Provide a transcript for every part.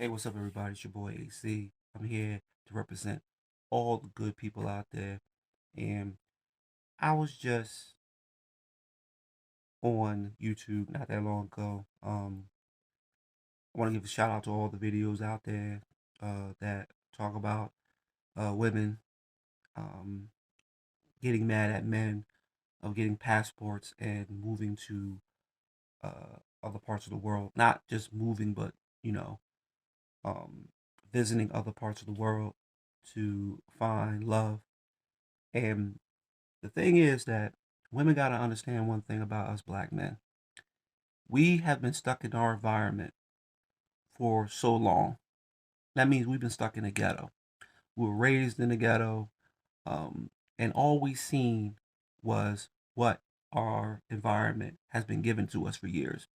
Hey, what's up, everybody? It's your boy A.K.A. I'm here to represent all the good people out there. And I was just on YouTube not that long ago. I want to give a shout out to all the videos out there that talk about women um, getting mad at men of getting passports and moving to other parts of the world. Not just moving, but, you know, um, visiting other parts of the world to find love. And the thing is that women got to understand one thing about us black men. We have been stuck in our environment for so long. That means we've been stuck in the ghetto. We were raised in the ghetto, um, and all we seen was what our environment has been given to us for years.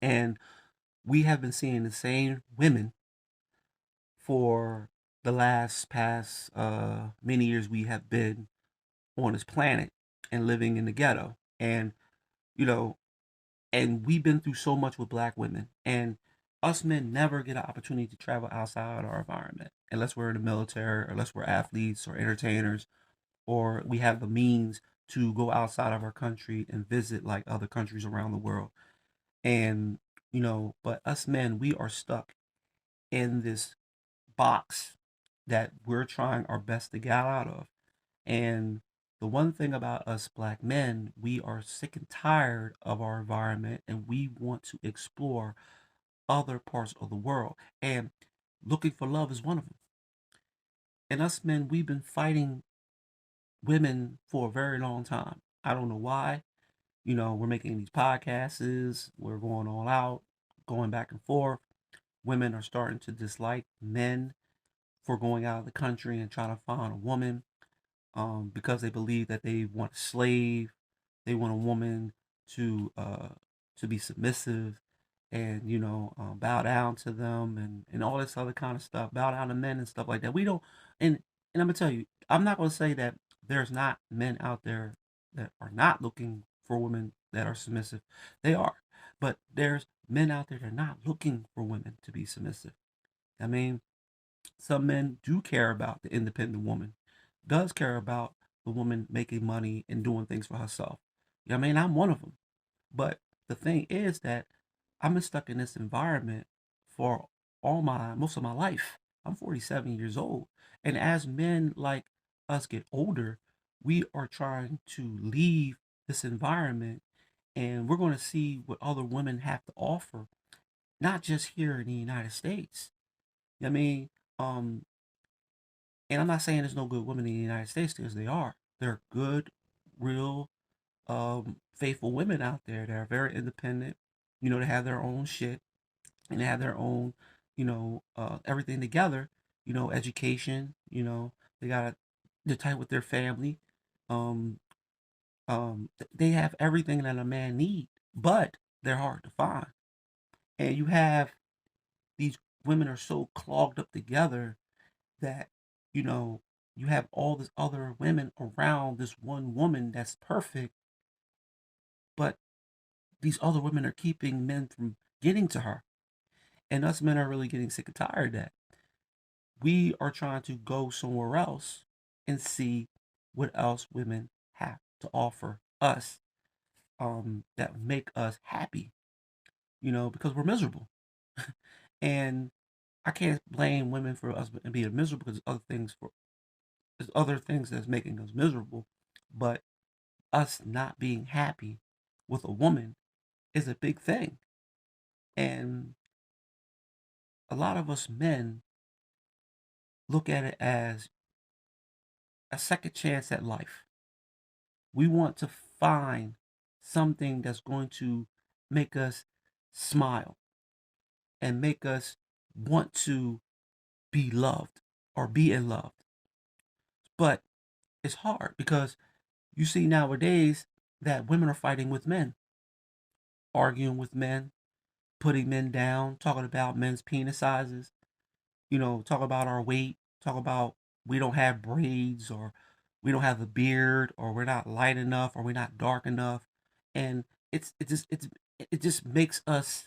And we have been seeing the same women for the last past many years we have been on this planet and living in the ghetto. And, you know, and we've been through so much with black women, and us men never get an opportunity to travel outside our environment unless we're in the military, or unless we're athletes or entertainers, or we have the means to go outside of our country and visit like other countries around the world. And but us men, we are stuck in this box that we're trying our best to get out of. And the one thing about us black men, we are sick and tired of our environment, and we want to explore other parts of the world. And looking for love is one of them. And us men, we've been fighting women for a very long time. I don't know why. We're making these podcasts, we're going all out, going back and forth. Women are starting to dislike men for going out of the country and trying to find a woman, because they believe that they want a slave. They want a woman to be submissive and bow down to them, and all this other kind of stuff. Bow down to men and stuff like that. We don't. And I'm gonna tell you, I'm not gonna say that there's not men out there that are not looking for women that are submissive. They are, but there's men out there that are not looking for women to be submissive. I mean, some men do care about the independent woman, does care about the woman making money and doing things for herself. I mean, I'm one of them. But the thing is that I've been stuck in this environment for most of my life. I'm 47 years old. And as men like us get older, we are trying to leave this environment, and we're going to see what other women have to offer, not just here in the United States. I mean, um, and I'm not saying there's no good women in the United States, because they are. There are good, real, faithful women out there that are very independent. They have their own shit, and they have their own, everything together. Education. They got they're tight with their family. Um, they have everything that a man needs, but they're hard to find. And you have these women are so clogged up together that you know you have all this other women around this one woman that's perfect, but these other women are keeping men from getting to her. And us men are really getting sick and tired of that. We are trying to go somewhere else and see what else women have to offer us, that make us happy, because we're miserable. And I can't blame women for us being miserable, because there's other things that's making us miserable. But us not being happy with a woman is a big thing. And a lot of us men look at it as a second chance at life. We want to find something that's going to make us smile and make us want to be loved or be in love. But it's hard, because you see nowadays that women are fighting with men, arguing with men, putting men down, talking about men's penis sizes, talk about our weight, talk about we don't have braids, or we don't have the beard, or we're not light enough, or we're not dark enough. And it just makes us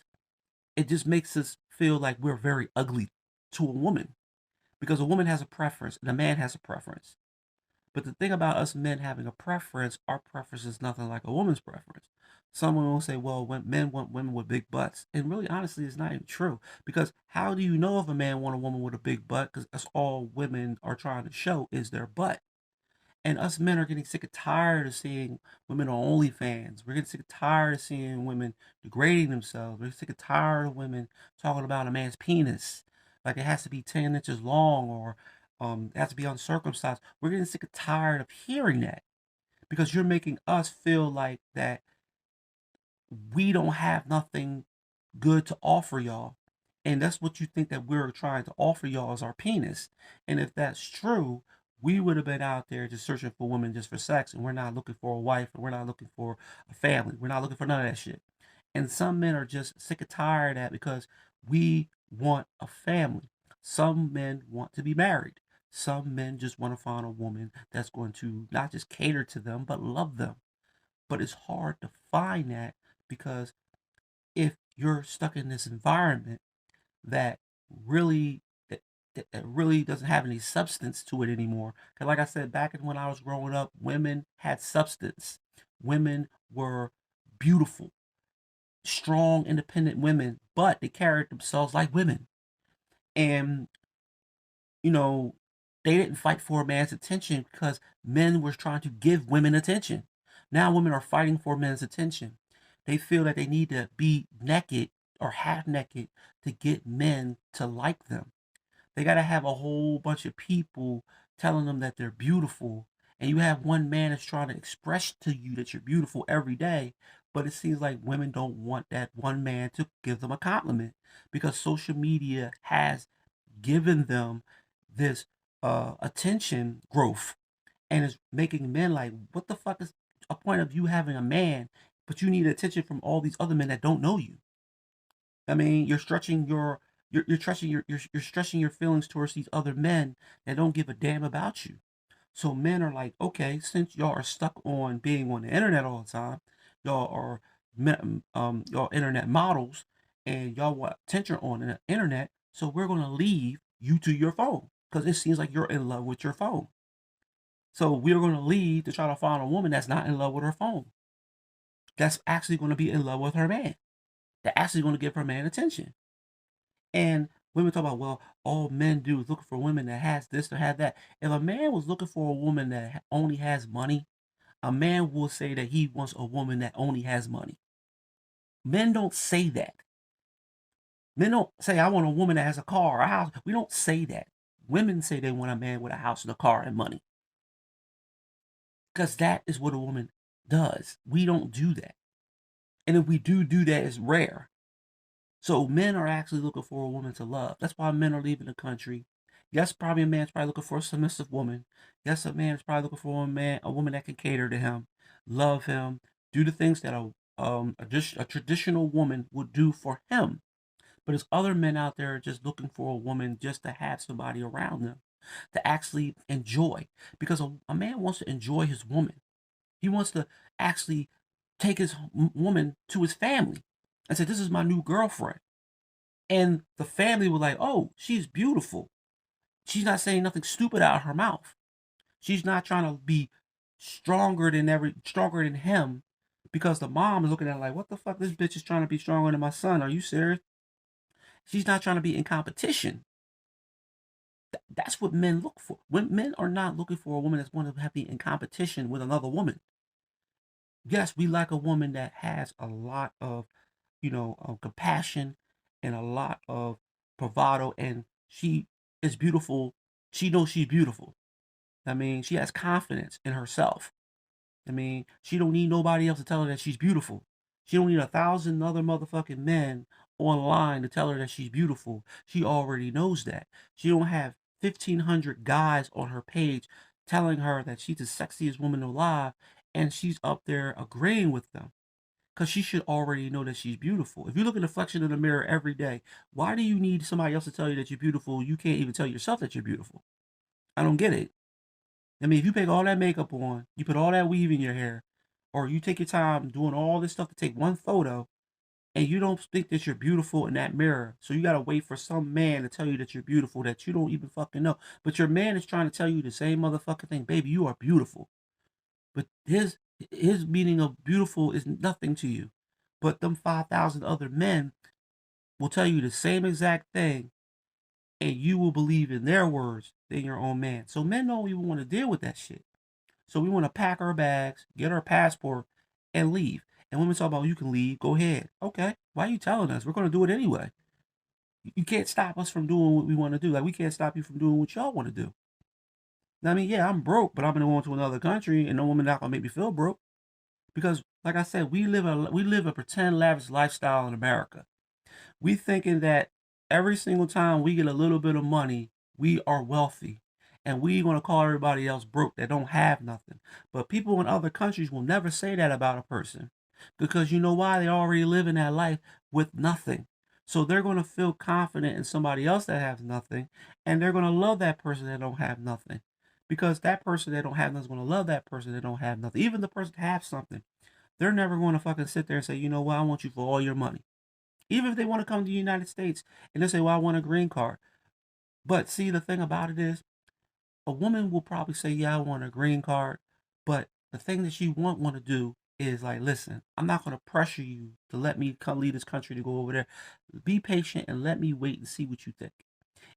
it just makes us feel like we're very ugly to a woman, because a woman has a preference and a man has a preference. But the thing about us men having a preference, our preference is nothing like a woman's preference. Someone will say, well, when men want women with big butts. And really, honestly, it's not even true. Because how do you know if a man want a woman with a big butt? Because that's all women are trying to show is their butt. And us men are getting sick and tired of seeing women on OnlyFans. We're getting sick and tired of seeing women degrading themselves. We're sick and tired of women talking about a man's penis. Like it has to be 10 inches long, or it has to be uncircumcised. We're getting sick and tired of hearing that, because you're making us feel like that we don't have nothing good to offer y'all. And that's what you think that we're trying to offer y'all is our penis. And if that's true, we would have been out there just searching for women just for sex, and we're not looking for a wife, and we're not looking for a family. We're not looking for none of that shit. And some men are just sick and tired of that because we want a family. Some men want to be married. Some men just want to find a woman that's going to not just cater to them, but love them. But it's hard to find that, because if you're stuck in this environment that really that really doesn't have any substance to it anymore. Because like I said, back when I was growing up, women had substance. Women were beautiful, strong, independent women, but they carried themselves like women. And you know, they didn't fight for a man's attention because men were trying to give women attention. Now women are fighting for men's attention. They feel that they need to be naked or half naked to get men to like them. They got to have a whole bunch of people telling them that they're beautiful. And you have one man that's trying to express to you that you're beautiful every day. But it seems like women don't want that one man to give them a compliment, because social media has given them this attention growth, and it's making men like, what the fuck is a point of you having a man, but you need attention from all these other men that don't know you? I mean, you're stretching you're stretching your feelings towards these other men that don't give a damn about you. So men are like, okay, since y'all are stuck on being on the internet all the time, y'all are y'all internet models, and y'all want attention on the internet. So we're gonna leave you to your phone because it seems like you're in love with your phone. So we're gonna leave to try to find a woman that's not in love with her phone. That's actually gonna be in love with her man. They're actually gonna give her man attention. And women talk about, well, all men do is looking for women that has this or have that. If a man was looking for a woman that only has money, a man will say that he wants a woman that only has money. Men don't say that. Men don't say, I want a woman that has a car, a house. We don't say that. Women say they want a man with a house and a car and money, because that is what a woman does. We don't do that. And if we do that, it's rare. So men are actually looking for a woman to love. That's why men are leaving the country. Yes, probably a man's probably looking for a submissive woman. Yes, a man is probably looking for a woman that can cater to him, love him, do the things that a traditional woman would do for him. But there's other men out there just looking for a woman just to have somebody around them to actually enjoy. Because a man wants to enjoy his woman. He wants to actually take his woman to his family and say, this is my new girlfriend. And the family were like, oh, she's beautiful. She's not saying nothing stupid out of her mouth. She's not trying to be stronger than him, because the mom is looking at it like, what the fuck? This bitch is trying to be stronger than my son. Are you serious? She's not trying to be in competition. That's what men look for. When men are not looking for a woman that's going to have to be in competition with another woman. Yes, we like a woman that has a lot of, compassion and a lot of bravado, and she is beautiful. She knows she's beautiful. I mean, she has confidence in herself. I mean, she don't need nobody else to tell her that she's beautiful. She don't need 1,000 other motherfucking men online to tell her that she's beautiful. She already knows that. She don't have 1,500 guys on her page telling her that she's the sexiest woman alive, and she's up there agreeing with them. Because she should already know that she's beautiful. If you look at the reflection in the mirror every day, why do you need somebody else to tell you that you're beautiful? You can't even tell yourself that you're beautiful. I don't get it. I mean, if you put all that makeup on, you put all that weave in your hair, or you take your time doing all this stuff to take one photo, and you don't think that you're beautiful in that mirror. So you gotta wait for some man to tell you that you're beautiful that you don't even fucking know. But your man is trying to tell you the same motherfucking thing, baby. You are beautiful. But his meaning of beautiful is nothing to you. But them 5,000 other men will tell you the same exact thing, and you will believe in their words than your own man. So men don't even want to deal with that shit. So we want to pack our bags, get our passport, and leave. And women talk about you can leave, go ahead. Okay, why are you telling us? We're gonna do it anyway. You can't stop us from doing what we want to do. Like we can't stop you from doing what y'all want to do. I mean, yeah, I'm broke, but I'm gonna go into another country, and no woman not gonna make me feel broke because, like I said, we live a pretend lavish lifestyle in America. We thinking that every single time we get a little bit of money, we are wealthy. And we gonna call everybody else broke that don't have nothing. But people in other countries will never say that about a person. Because you know why? They already live in that life with nothing. So they're gonna feel confident in somebody else that has nothing, and they're gonna love that person that don't have nothing. Because that person that don't have nothing is gonna love that person that don't have nothing. Even the person that has something. They're never gonna fucking sit there and say, you know what, I want you for all your money. Even if they want to come to the United States and they say, well, I want a green card. But see, the thing about it is, a woman will probably say, yeah, I want a green card. But the thing that she won't want to do is like, listen, I'm not going to pressure you to let me come leave this country to go over there. Be patient and let me wait and see what you think.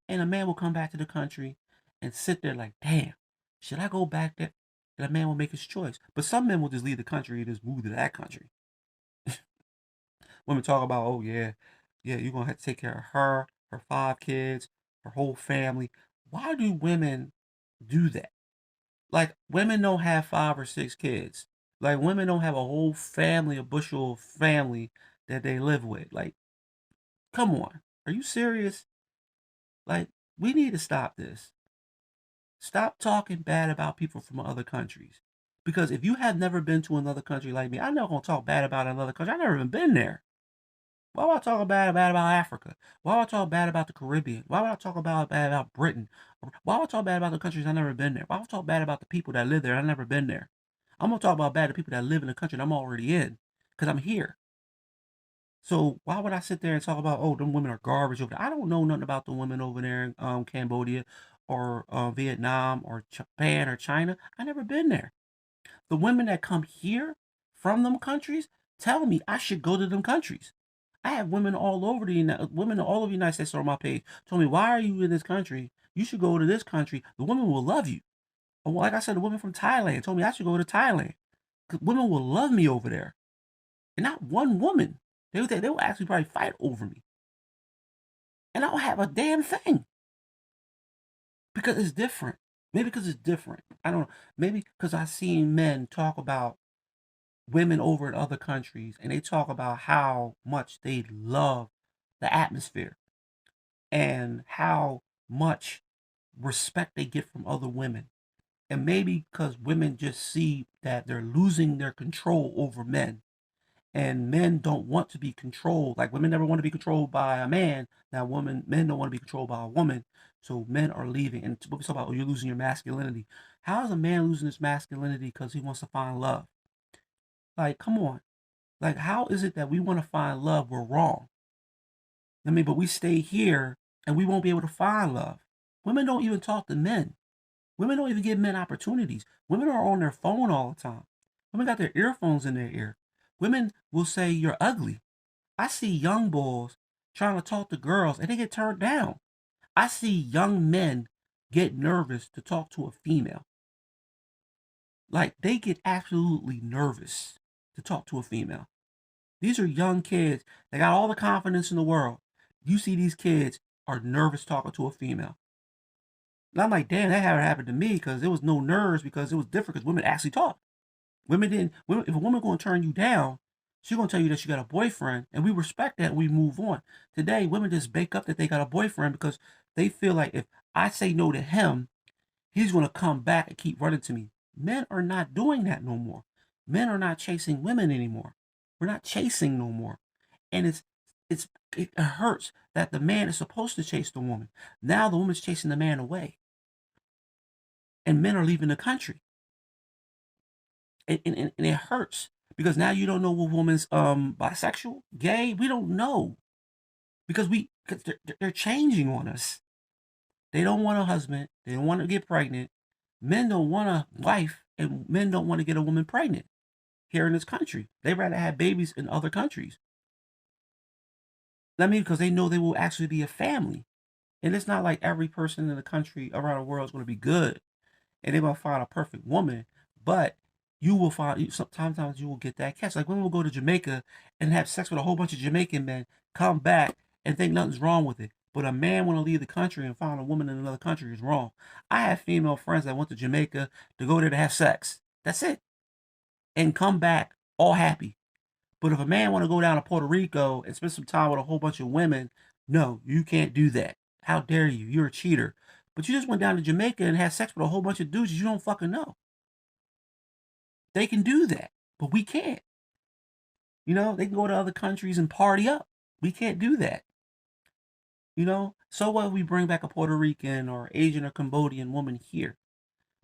And a man will come back to the country and sit there like, damn, should I go back there? And a man will make his choice. But some men will just leave the country and just move to that country. Women talk about, oh yeah, yeah, you're gonna have to take care of her 5 kids, her whole family. Why do women do that? Like women don't have 5 or 6 kids. Like women don't have a whole family, a bushel of family that they live with. Like, come on, are you serious? Like, we need to stop this. Stop talking bad about people from other countries. Because if you have never been to another country like me, I'm not gonna talk bad about another country. I've never even been there. Why would I talk bad about Africa? Why would I talk bad about the Caribbean? Why would I talk bad about Britain? Why would I talk bad about the countries I've never been there? Why would I talk bad about the people that live there? I've never been there. I'm gonna talk about bad the people that live in the country that I'm already in, because I'm here. So why would I sit there and talk about, oh, them women are garbage over there? I don't know nothing about the women over there in Cambodia or Vietnam or Japan or China. I never been there. The women that come here from them countries tell me I should go to them countries. I have women all over the United States on my page told me, why are you in this country? You should go to this country. The women will love you. Or like I said, the women from Thailand told me I should go to Thailand. 'Cause women will love me over there. And not one woman. They will actually probably fight over me. And I don't have a damn thing. Because it's different. Maybe because it's different. I don't know. Maybe because I've seen men talk about women over in other countries and they talk about how much they love the atmosphere and how much respect they get from other women. And maybe because women just see that they're losing their control over men and men don't want to be controlled. Like women never want to be controlled by a man. Now men don't want to be controlled by a woman. So men are leaving. And we talk about, oh, you're losing your masculinity. How is a man losing his masculinity because he wants to find love? Like, come on. Like, how is it that we want to find love? We're wrong. I mean, but we stay here and we won't be able to find love. Women don't even talk to men. Women don't even give men opportunities. Women are on their phone all the time. Women got their earphones in their ear. Women will say you're ugly. I see young boys trying to talk to girls and they get turned down. I see young men get nervous to talk to a female. Like they get absolutely nervous to talk to a female. These are young kids. They got all the confidence in the world. You see these kids are nervous talking to a female. And I'm like, damn, that haven't happened to me because there was no nerves because it was different because women actually talk. Women didn't. If a woman gonna turn you down, she's gonna tell you that she got a boyfriend, and we respect that. And we move on. Today, women just bake up that they got a boyfriend because they feel like if I say no to him, he's gonna come back and keep running to me. Men are not doing that no more. Men are not chasing women anymore. We're not chasing no more. And it's it hurts that the man is supposed to chase the woman. Now the woman's chasing the man away, and men are leaving the country, and it hurts Because now you don't know what woman's bisexual, gay. We don't know because because they're changing on us. They don't want a husband. They don't want to get pregnant. Men don't want a wife, and men don't want to get a woman pregnant here in this country. They rather have babies in other countries. I mean, because they know they will actually be a family. And it's not like every person in the country around the world is going to be good and they're going to find a perfect woman. But you will find, sometimes you will get that catch. Like women will go to Jamaica and have sex with a whole bunch of Jamaican men, come back and think nothing's wrong with it. But a man want to leave the country and find a woman in another country is wrong. I have female friends that went to Jamaica to go there to have sex. That's it. And come back all happy. But if a man want to go down to Puerto Rico and spend some time with a whole bunch of women, no, you can't do that. How dare you? You're a cheater. But you just went down to Jamaica and had sex with a whole bunch of dudes you don't fucking know. They can do that, but we can't. You know, they can go to other countries and party up. We can't do that. You know, so what if we bring back a Puerto Rican or Asian or Cambodian woman here?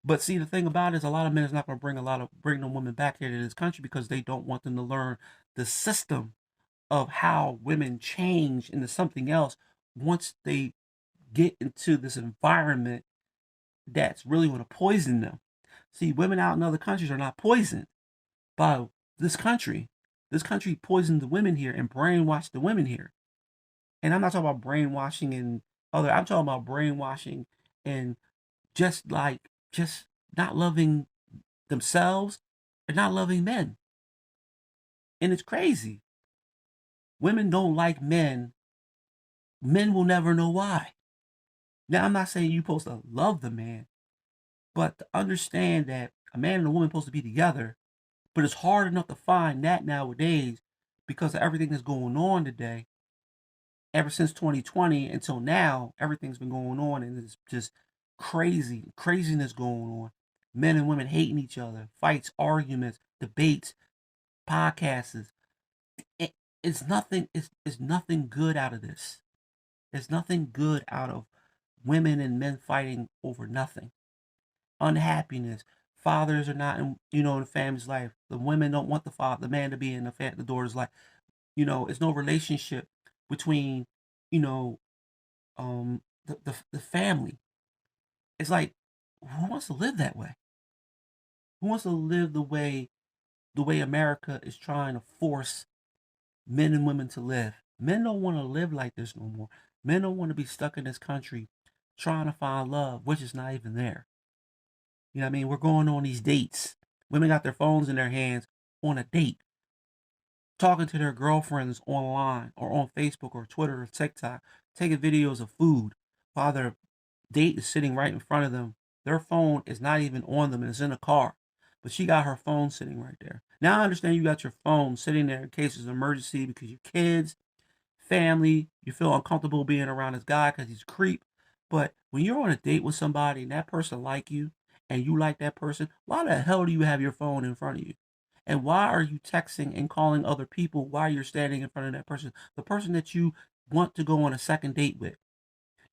But see, the thing about it is a lot of men is not going to bring them women back here to this country because they don't want them to learn the system of how women change into something else once they get into this environment that's really going to poison them. See, women out in other countries are not poisoned by this country. This country poisoned the women here and brainwashed the women here. And I'm not talking about brainwashing and I'm talking about brainwashing and just not loving themselves and not loving men. And it's crazy. Women don't like men. Men will never know why. Now, I'm not saying you're supposed to love the man, but to understand that a man and a woman are supposed to be together, but it's hard enough to find that nowadays because of everything that's going on today. Ever since 2020 until now, everything's been going on and it's just craziness going on. Men and women hating each other, fights, arguments, debates, podcasts. It's nothing. It's nothing good out of this. There's nothing good out of women and men fighting over nothing. Unhappiness. Fathers are not in the family's life. The women don't want the man to be in the daughter's life. It's no relationship between, you know, the family. It's like, who wants to live that way? Who wants to live the way America is trying to force men and women to live? Men don't want to live like this no more. Men don't want to be stuck in this country trying to find love, which is not even there. You know what I mean? We're going on these dates. Women got their phones in their hands on a date, talking to their girlfriends online or on Facebook or Twitter or TikTok, taking videos of food while their date is sitting right in front of them. Their phone is not even on them and it's in a car, but she got her phone sitting right there. Now I understand you got your phone sitting there in case there's an emergency because your kids, family, you feel uncomfortable being around this guy because he's a creep. But when you're on a date with somebody and that person like you and you like that person, why the hell do you have your phone in front of you? And why are you texting and calling other people while you're standing in front of that person, the person that you want to go on a second date with?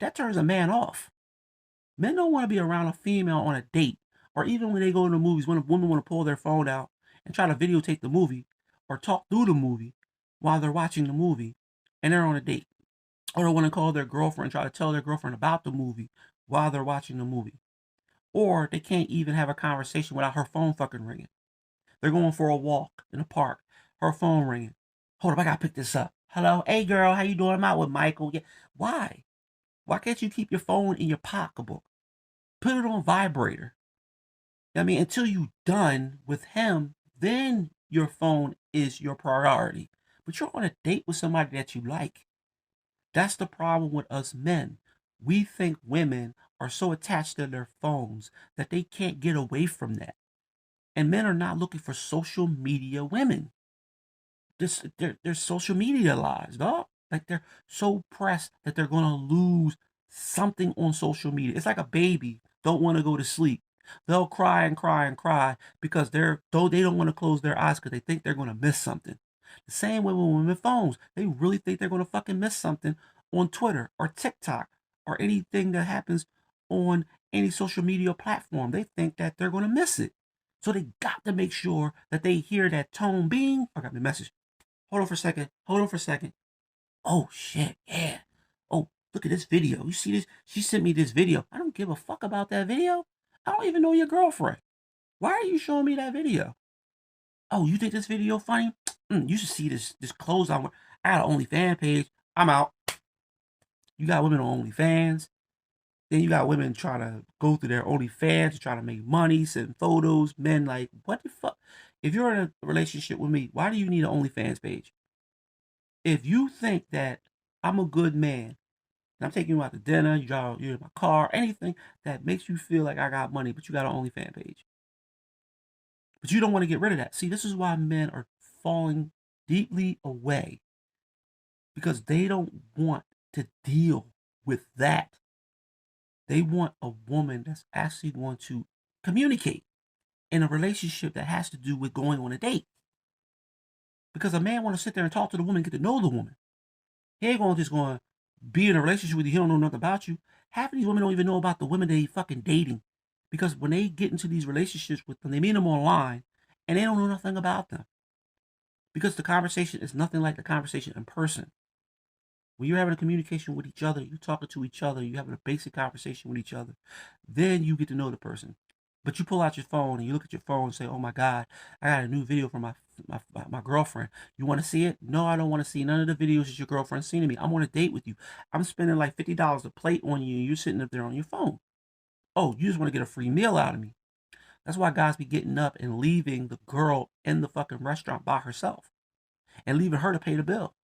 That turns a man off. Men don't want to be around a female on a date, or even when they go to the movies, when a woman want to pull their phone out and try to videotape the movie or talk through the movie while they're watching the movie and they're on a date. Or they want to call their girlfriend, try to tell their girlfriend about the movie while they're watching the movie. Or they can't even have a conversation without her phone fucking ringing. They're going for a walk in the park. Her phone ringing. Hold up, I gotta pick this up. Hello, hey girl, how you doing? I'm out with Michael. Yeah. Why? Why can't you keep your phone in your pocketbook? Put it on vibrator. I mean, until you're done with him, then your phone is your priority. But you're on a date with somebody that you like. That's the problem with us men. We think women are so attached to their phones that they can't get away from that. And men are not looking for social media women. They're social media lives, dog. Like they're so pressed that they're gonna lose something on social media. It's like a baby don't want to go to sleep. They'll cry and cry and cry because they don't want to close their eyes because they think they're gonna miss something. The same way with women phones. They really think they're gonna fucking miss something on Twitter or TikTok or anything that happens on any social media platform. They think that they're gonna miss it. So they got to make sure that they hear that tone. Bing, I got the message. Hold on for a second. Hold on for a second. Oh shit, yeah. Oh, look at this video. You see this? She sent me this video. I don't give a fuck about that video. I don't even know your girlfriend. Why are you showing me that video? Oh, you think this video funny? You should see this clothes on. I got an OnlyFans page. I'm out. You got women on OnlyFans. Then you got women trying to go through their OnlyFans to try to make money, send photos. Men like, what the fuck? If you're in a relationship with me, why do you need an OnlyFans page? If you think that I'm a good man, and I'm taking you out to dinner, you're in my car, anything that makes you feel like I got money, but you got an OnlyFans page. But you don't want to get rid of that. See, this is why men are falling deeply away, because they don't want to deal with that. They want a woman that's actually going to communicate in a relationship that has to do with going on a date. Because a man want to sit there and talk to the woman, get to know the woman. He ain't going to just going to be in a relationship with you. He don't know nothing about you. Half of these women don't even know about the women they fucking dating. Because when they get into these relationships with them, they meet them online and they don't know nothing about them. Because the conversation is nothing like the conversation in person. When you're having a communication with each other, you're talking to each other, you're having a basic conversation with each other, then you get to know the person. But you pull out your phone and you look at your phone and say, oh my God, I got a new video from my girlfriend. You want to see it? No, I don't want to see none of the videos that your girlfriend's seen of me. I'm on a date with you. I'm spending like $50 a plate on you and you're sitting up there on your phone. Oh, you just want to get a free meal out of me. That's why guys be getting up and leaving the girl in the fucking restaurant by herself and leaving her to pay the bill.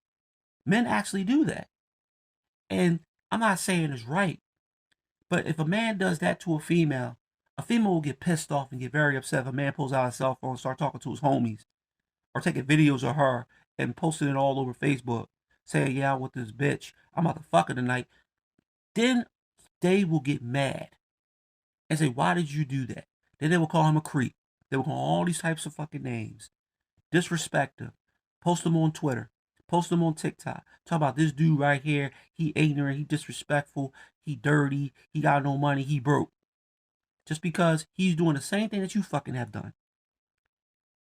Men actually do that. And I'm not saying it's right, but if a man does that to a female will get pissed off and get very upset if a man pulls out his cell phone and start talking to his homies or taking videos of her and posting it all over Facebook saying, yeah, I'm with this bitch. I'm about to fuck her tonight. Then they will get mad and say, why did you do that? Then they will call him a creep. They will call all these types of fucking names. Disrespect him. Post them on Twitter. Post them on TikTok. Talk about this dude right here. He ignorant. He disrespectful. He dirty. He got no money. He broke. Just because he's doing the same thing that you fucking have done.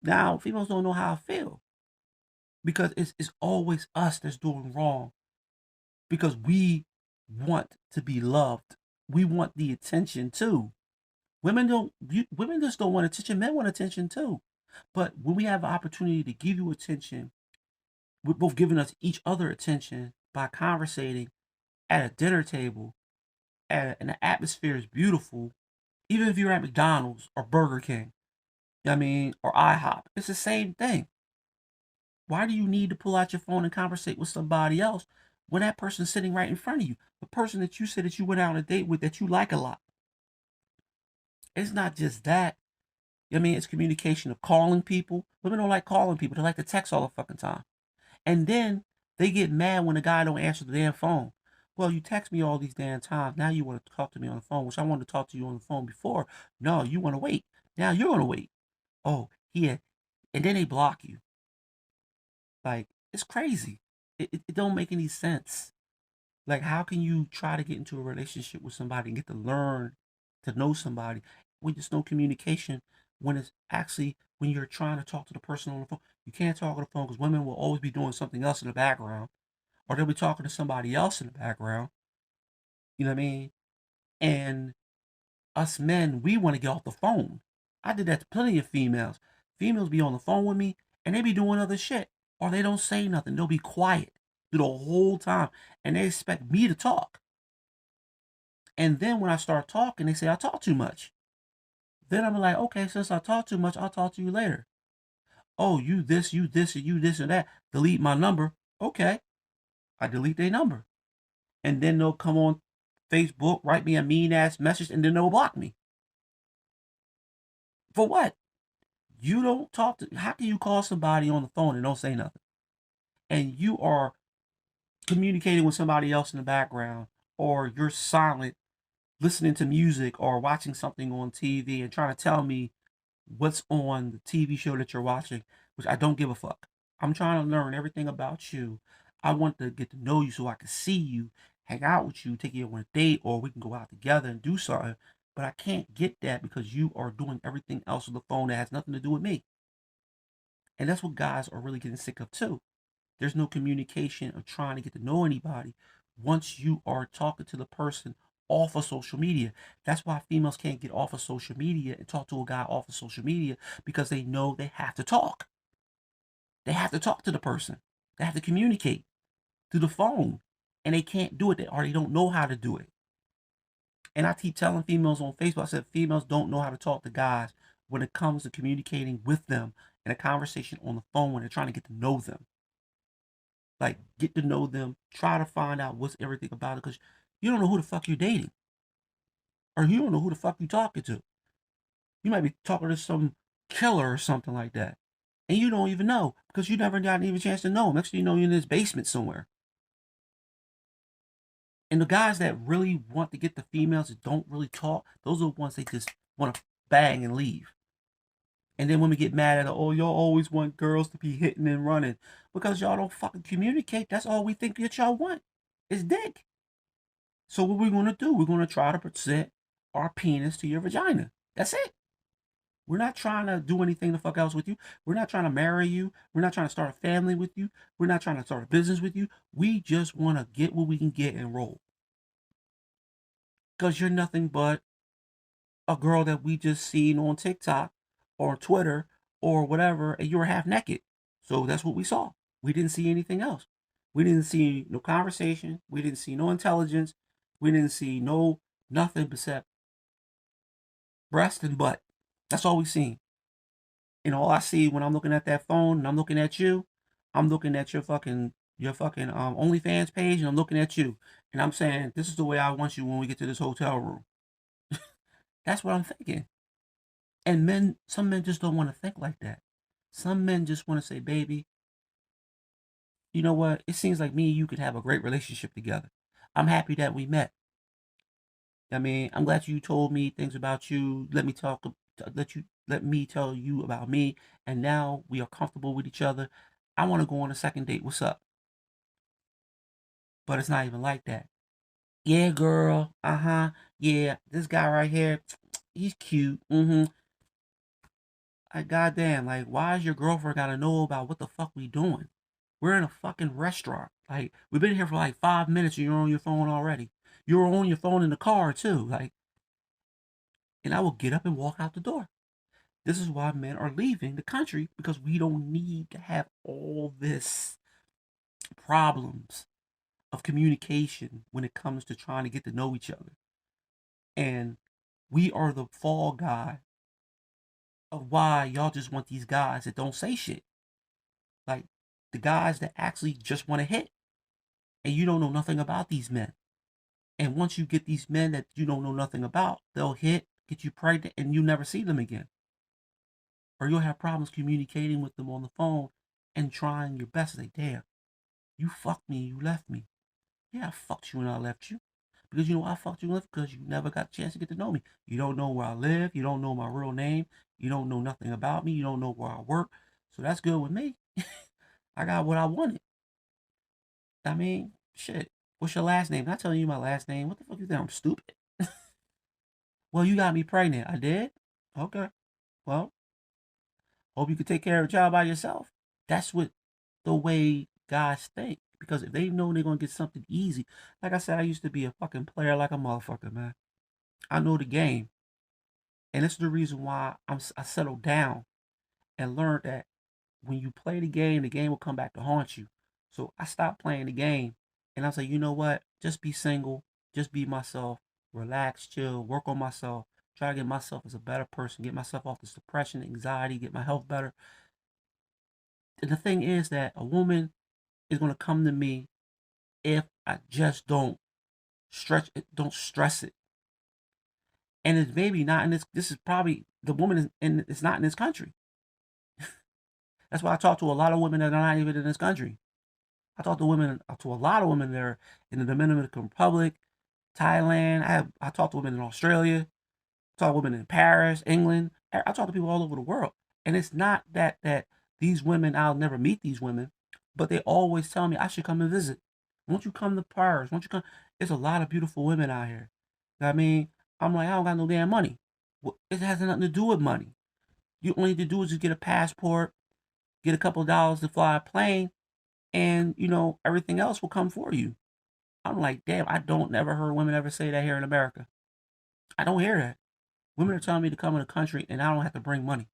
Now, females don't know how I feel. Because it's always us that's doing wrong. Because we want to be loved. We want the attention too. Women just don't want attention. Men want attention too. But when we have an opportunity to give you attention, we're both giving us each other attention by conversating at a dinner table, and the atmosphere is beautiful. Even if you're at McDonald's or Burger King, I mean, or IHOP, it's the same thing. Why do you need to pull out your phone and conversate with somebody else when that person's sitting right in front of you? The person that you said that you went out on a date with that you like a lot. It's not just that. I mean, it's communication of calling people. Women don't like calling people. They like to text all the fucking time. And then they get mad when the guy don't answer the damn phone. Well, you text me all these damn times. Now you want to talk to me on the phone, which I wanted to talk to you on the phone before. No, you want to wait. Now you're going to wait. Oh, yeah. And then they block you. Like, it's crazy. It don't make any sense. Like, how can you try to get into a relationship with somebody and get to learn to know somebody when there's no communication, when it's actually, when you're trying to talk to the person on the phone? You can't talk on the phone because women will always be doing something else in the background, or they'll be talking to somebody else in the background. You know what I mean? And us men, we want to get off the phone. I did that to plenty of females. Females be on the phone with me and they be doing other shit, or they don't say nothing. They'll be quiet through the whole time and they expect me to talk. And then when I start talking, they say I talk too much. Then I'm like, okay, since I talk too much, I'll talk to you later. Oh, you this, and you this and that. Delete my number. Okay. I delete their number. And then they'll come on Facebook, write me a mean ass message, and then they'll block me. For what? You don't talk to, how can you call somebody on the phone and don't say nothing? And you are communicating with somebody else in the background, or you're silent, listening to music or watching something on TV and trying to tell me what's on the TV show that you're watching, which I don't give a fuck. I'm trying to learn everything about you. I want to get to know you so I can see you, hang out with you, take you on a date, or we can go out together and do something. But I can't get that because you are doing everything else on the phone that has nothing to do with me. And that's what guys are really getting sick of too. There's no communication of trying to get to know anybody once you are talking to the person off of social media. That's why females can't get off of social media and talk to a guy off of social media, because they know they have to talk. They have to talk to the person. They have to communicate through the phone. And they can't do it, or they don't know how to do it. And I keep telling females on Facebook, I said, females don't know how to talk to guys when it comes to communicating with them in a conversation on the phone when they're trying to get to know them. Like, get to know them, try to find out what's everything about it, because you don't know who the fuck you're dating. Or you don't know who the fuck you're talking to. You might be talking to some killer or something like that. And you don't even know, because you never got even a chance to know him. Next thing you know, you're in his basement somewhere. And the guys that really want to get the females that don't really talk, those are the ones they just want to bang and leave. And then when we get mad at it, oh, y'all always want girls to be hitting and running because y'all don't fucking communicate. That's all we think that y'all want is dick. So what we're going to do, we're going to try to present our penis to your vagina. That's it. We're not trying to do anything the fuck else with you. We're not trying to marry you. We're not trying to start a family with you. We're not trying to start a business with you. We just want to get what we can get and roll. Because you're nothing but a girl that we just seen on TikTok or Twitter or whatever, and you were half naked. So that's what we saw. We didn't see anything else. We didn't see no conversation. We didn't see no intelligence. We didn't see no nothing except breast and butt. That's all we seen. And all I see when I'm looking at that phone and I'm looking at you, I'm looking at your fucking OnlyFans page, and I'm looking at you, and I'm saying, this is the way I want you when we get to this hotel room. That's what I'm thinking. And some men just don't want to think like that. Some men just want to say, baby, you know what? It seems like me and you could have a great relationship together. I'm happy that we met. I mean, I'm glad you told me things about you. Let me tell you about me. And now we are comfortable with each other. I want to go on a second date. What's up? But it's not even like that. Yeah, girl. Uh-huh. Yeah, this guy right here, he's cute. Mm-hmm. Like, goddamn, like, why is your girlfriend gotta know about what the fuck we doing? We're in a fucking restaurant. Like, we've been here for like 5 minutes and you're on your phone already. You're on your phone in the car too. Like, and I will get up and walk out the door. This is why men are leaving the country, because we don't need to have all this problems of communication when it comes to trying to get to know each other. And we are the fall guy of why y'all just want these guys that don't say shit. Like, the guys that actually just want to hit. And you don't know nothing about these men. And once you get these men that you don't know nothing about, they'll hit, get you pregnant, and you never see them again. Or you'll have problems communicating with them on the phone and trying your best to say, damn, you fucked me, you left me. Yeah, I fucked you and I left you. Because you know why I fucked you and left? Because you never got a chance to get to know me. You don't know where I live. You don't know my real name. You don't know nothing about me. You don't know where I work. So that's good with me. I got what I wanted. I mean, shit. What's your last name? Not telling you my last name. What the fuck you think? I'm stupid. Well, you got me pregnant. I did? Okay. Well, hope you can take care of a child by yourself. That's what the way guys think. Because if they know they're going to get something easy. Like I said, I used to be a fucking player like a motherfucker, man. I know the game. And this is the reason why I settled down and learned that when you play the game will come back to haunt you. So I stopped playing the game, and I was like, you know what? Just be single, just be myself, relax, chill, work on myself, try to get myself as a better person, get myself off this depression, anxiety, get my health better. And the thing is that a woman is going to come to me if I just don't stretch it, don't stress it. And it's maybe not in this. This is probably the woman it's not in this country. That's why I talk to a lot of women that are not even in this country. I talk to a lot of women that are in the Dominican Republic, Thailand. I talk to women in Australia. I talk to women in Paris, England. I talk to people all over the world. And it's not that these women, I'll never meet these women, but they always tell me I should come and visit. Won't you come to Paris? Won't you come? There's a lot of beautiful women out here. You know what I mean? I'm like, I don't got no damn money. Well, it has nothing to do with money. You only need to do is just get a passport, get a couple of dollars to fly a plane, and everything else will come for you. I'm like, damn, I don't never heard women ever say that here in America. I don't hear that. Women are telling me to come in a country and I don't have to bring money.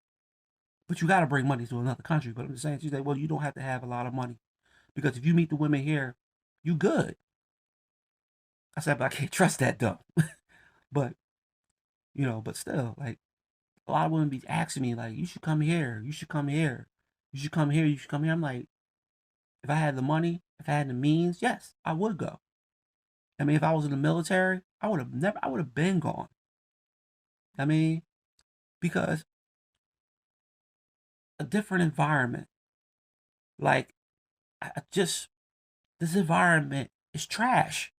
But you got to bring money to another country. But I'm just saying, she's like, well, you don't have to have a lot of money. Because if you meet the women here, you good. I said, but I can't trust that though. But, but still, like, a lot of women be asking me, like, you should come here. You should come here. You should come here. You should come here. I'm like, if I had the money, if I had the means, yes, I would go. I mean, if I was in the military, I would have been gone. I mean, because a different environment, like, just, this environment is trash.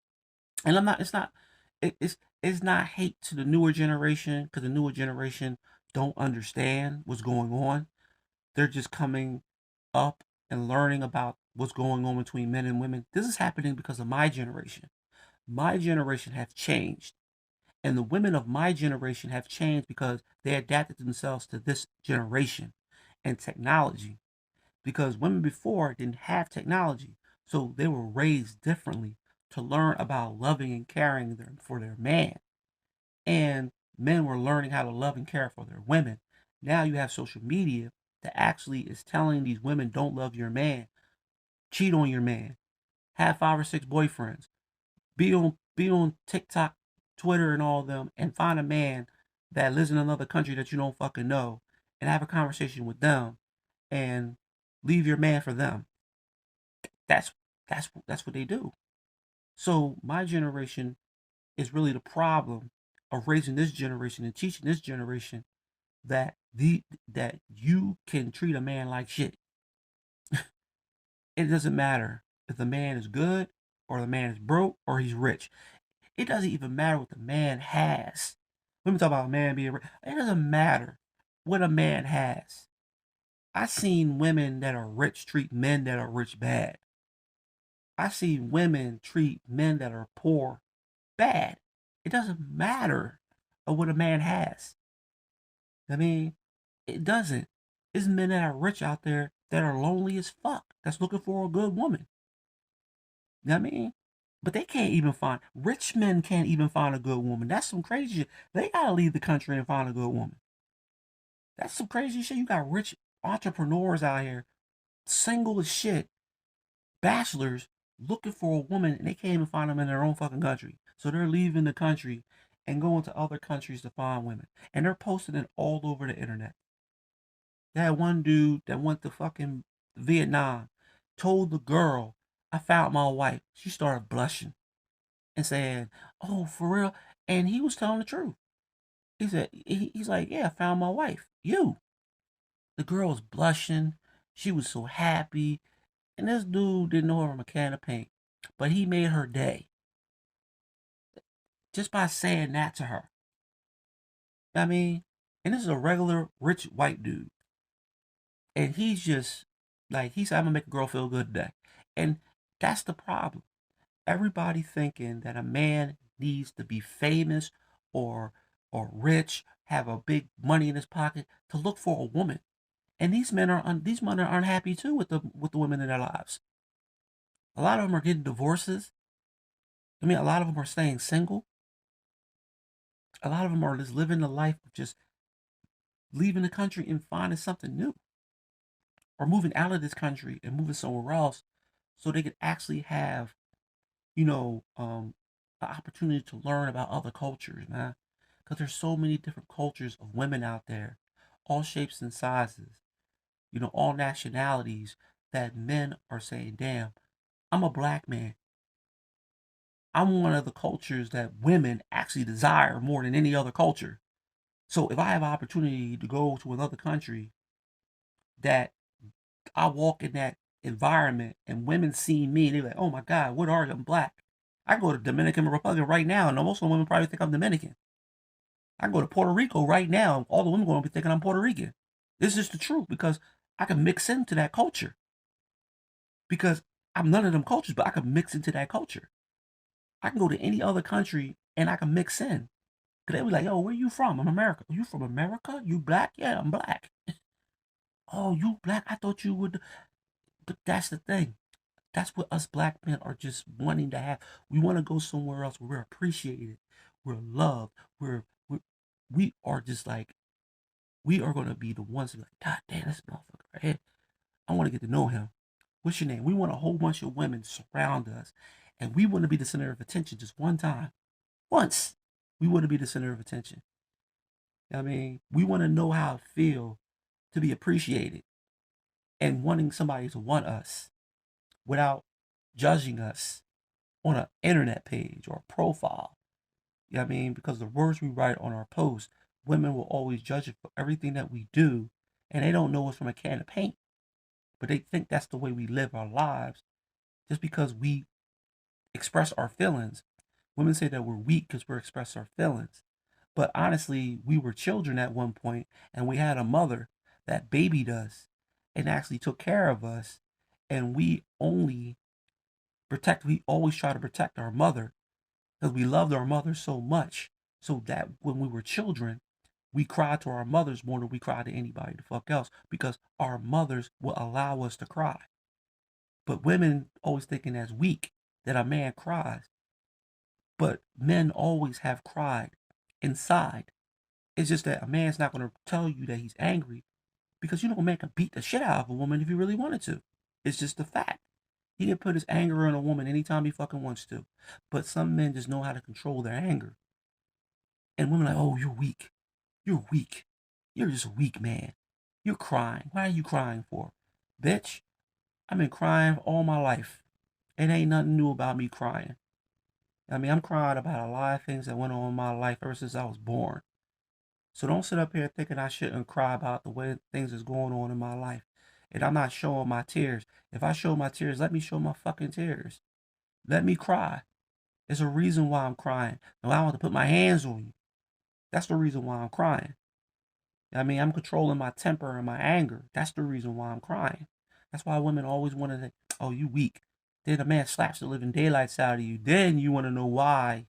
And it's not hate to the newer generation, because the newer generation don't understand what's going on. They're just coming up and learning about what's going on between men and women. This is happening because of my generation. My generation have changed. And the women of my generation have changed because they adapted themselves to this generation and technology. Because women before didn't have technology. So they were raised differently to learn about loving and caring for their man. And men were learning how to love and care for their women. Now you have social media that actually is telling these women, don't love your man, cheat on your man, have 5 or 6 boyfriends, be on TikTok, Twitter, and all of them, and find a man that lives in another country that you don't fucking know, and have a conversation with them, and leave your man for them. That's that's what they do. So my generation is really the problem of raising this generation and teaching this generation that that you can treat a man like shit. It doesn't matter if the man is good or the man is broke or he's rich. It doesn't even matter what the man has. Let me talk about a man being rich. It doesn't matter what a man has. I've seen women that are rich treat men that are rich bad. I've seen women treat men that are poor bad. It doesn't matter what a man has. I mean, it doesn't. There's men that are rich out there that are lonely as fuck. That's looking for a good woman. You know what I mean? But they can't even find rich men can't even find a good woman. That's some crazy shit. They gotta leave the country and find a good woman. That's some crazy shit. You got rich entrepreneurs out here, single as shit, bachelors, looking for a woman, and they can't even find them in their own fucking country. So they're leaving the country and going to other countries to find women. And they're posting it all over the internet. That one dude that went to fucking Vietnam told the girl, I found my wife. She started blushing and saying, oh, for real? And he was telling the truth. He said, he's like, yeah, I found my wife. You. The girl was blushing. She was so happy. And this dude didn't know her from a can of paint. But he made her day just by saying that to her. I mean, and this is a regular rich white dude. And he's just like, he said, I'm going to make a girl feel good today. And that's the problem. Everybody thinking that a man needs to be famous or rich, have a big money in his pocket to look for a woman. And these men are unhappy too with the women in their lives. A lot of them are getting divorces. I mean, a lot of them are staying single. A lot of them are just living the life of just leaving the country and finding something new, or moving out of this country and moving somewhere else, so they could actually have, you know, the opportunity to learn about other cultures, man. Because there's so many different cultures of women out there, all shapes and sizes, all nationalities, that men are saying, damn, I'm a black man. I'm one of the cultures that women actually desire more than any other culture. So if I have an opportunity to go to another country, that I walk in that environment and women see me, they're like, oh my God, what are you? I'm black. I go to Dominican Republic right now, and most of the women probably think I'm Dominican. I can go to Puerto Rico right now, and all the women are going to be thinking I'm Puerto Rican. This is the truth, because I can mix into that culture. Because I'm none of them cultures, but I can mix into that culture. I can go to any other country and I can mix in. Cause they be like, yo, where you from? I'm America. You from America? You black? Yeah, I'm black. Oh, you black? I thought you would. But that's the thing. That's what us black men are just wanting to have. We want to go somewhere else where we're appreciated, we're loved, we're we are just like we are gonna be the ones that be like, God damn, this motherfucker right here. I want to get to know him. What's your name? We want a whole bunch of women surround us, and we want to be the center of attention just one time. Once we want to be the center of attention. I mean, we want to know how it feels to be appreciated and wanting somebody to want us without judging us on an internet page or a profile. You know what I mean? Because the words we write on our posts, women will always judge it for everything that we do, and they don't know us from a can of paint. But they think that's the way we live our lives just because we express our feelings. Women say that we're weak because we express our feelings. But honestly, we were children at one point, and we had a mother that babied us and actually took care of us. And we always try to protect our mother because we loved our mother so much. So that when we were children, we cried to our mothers more than we cried to anybody the fuck else because our mothers will allow us to cry. But women always thinking that's weak that a man cries. But men always have cried inside. It's just that a man's not going to tell you that he's angry because you know a man can beat the shit out of a woman if he really wanted to. It's just a fact. He can put his anger on a woman anytime he fucking wants to. But some men just know how to control their anger. And women are like, oh, you're weak. You're weak. You're just a weak man. You're crying. Why are you crying for? Bitch, I've been crying all my life. It ain't nothing new about me crying. I mean, I'm crying about a lot of things that went on in my life ever since I was born. So don't sit up here thinking I shouldn't cry about the way things is going on in my life. And I'm not showing my tears. If I show my tears, let me show my fucking tears. Let me cry. There's a reason why I'm crying. No, I want to put my hands on you. That's the reason why I'm crying. I mean, I'm controlling my temper and my anger. That's the reason why I'm crying. That's why women always want to say, oh, you weak. Then a man slaps the living daylights out of you. Then you want to know why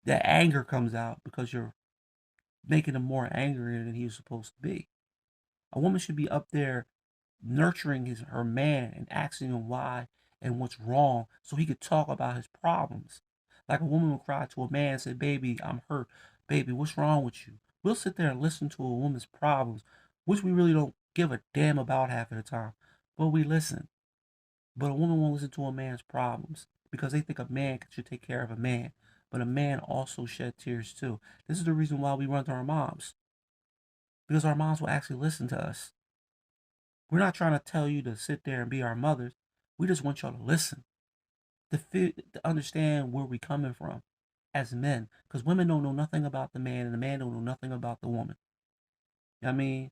that anger comes out because you're making him more angry than he was supposed to be. A woman should be up there nurturing her man and asking him why and what's wrong so he could talk about his problems. Like a woman would cry to a man and say, baby, I'm hurt. Baby, what's wrong with you? We'll sit there and listen to a woman's problems, which we really don't give a damn about half of the time. But we listen. But a woman won't listen to a man's problems because they think a man should take care of a man. But a man also shed tears too. This is the reason why we run to our moms. Because our moms will actually listen to us. We're not trying to tell you to sit there and be our mothers. We just want y'all to listen, to understand where we're coming from as men. Because women don't know nothing about the man, and the man don't know nothing about the woman. I mean,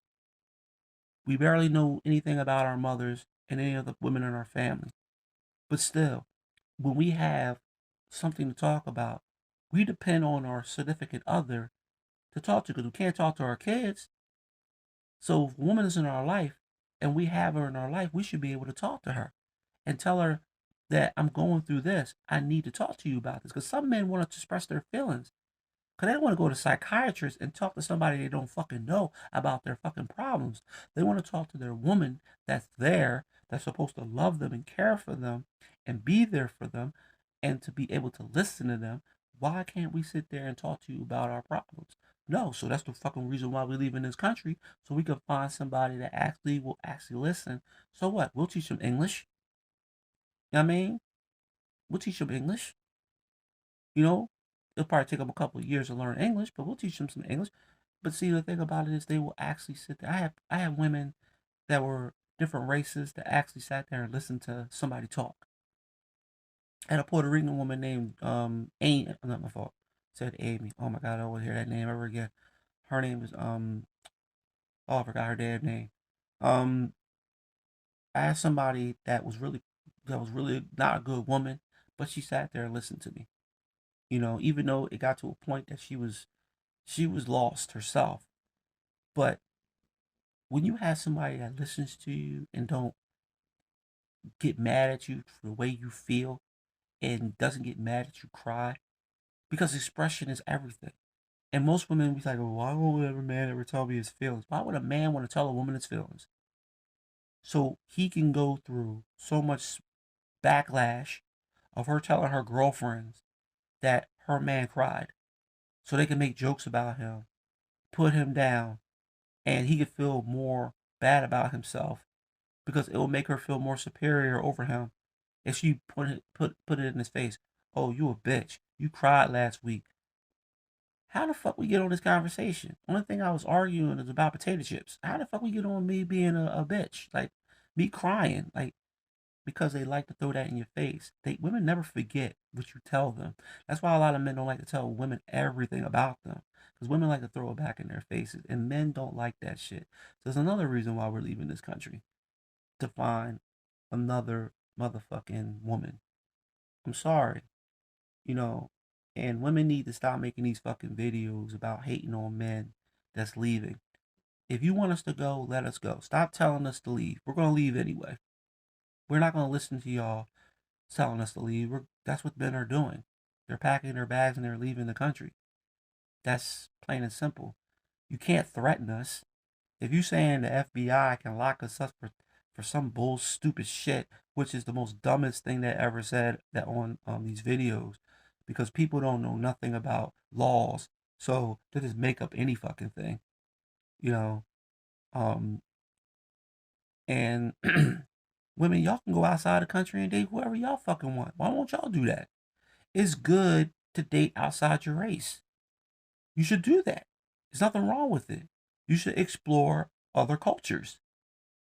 we barely know anything about our mothers and any of the women in our family. But still, when we have something to talk about, we depend on our significant other to talk to because we can't talk to our kids. So if a woman is in our life and we have her in our life, we should be able to talk to her and tell her that I'm going through this. I need to talk to you about this. Because some men want to express their feelings. Because they don't want to go to a psychiatrist and talk to somebody they don't fucking know about their fucking problems. They want to talk to their woman that's there, that's supposed to love them and care for them and be there for them and to be able to listen to them. Why can't we sit there and talk to you about our problems? No, so that's the fucking reason why we live in this country, so we can find somebody that actually will actually listen. So what? We'll teach them English. You know what I mean? We'll teach them English. You know, it'll probably take them a couple of years to learn English, but we'll teach them some English. But see, the thing about it is they will actually sit there. I have women that were different races that actually sat there and listened to somebody talk. I had a Puerto Rican woman named Amy. Not my fault. Said Amy. Oh my God, I don't want to hear that name ever again. Her name is oh, I forgot her damn name. Um I had somebody that was really not a good woman, but she sat there and listened to me. You know, even though it got to a point that she was lost herself. But when you have somebody that listens to you and don't get mad at you for the way you feel and doesn't get mad at you cry, because expression is everything. And most women be like, well, why won't every man ever tell me his feelings? Why would a man want to tell a woman his feelings? So he can go through so much backlash of her telling her girlfriends that her man cried. So they can make jokes about him, put him down, and he could feel more bad about himself because it will make her feel more superior over him if she put it in his face. Oh, you a bitch. You cried last week. How the fuck we get on this conversation? Only thing I was arguing is about potato chips. How the fuck we get on me being a bitch? Like me crying. Like because they like to throw that in your face. Women never forget what you tell them. That's why a lot of men don't like to tell women everything about them. Because women like to throw it back in their faces. And men don't like that shit. So there's another reason why we're leaving this country. To find another motherfucking woman. I'm sorry. You know, and women need to stop making these fucking videos about hating on men that's leaving. If you want us to go, let us go. Stop telling us to leave. We're going to leave anyway. We're not going to listen to y'all telling us to leave. That's what men are doing. They're packing their bags and they're leaving the country. That's plain and simple. You can't threaten us. If you saying the FBI can lock us up for some bull stupid shit, which is the most dumbest thing that ever said that on these videos, because people don't know nothing about laws, so they just make up any fucking thing, you know. Um, and women, y'all can go outside the country and date whoever y'all fucking want. Why won't y'all do that? It's good to date outside your race. You should do that. There's nothing wrong with it. You should explore other cultures.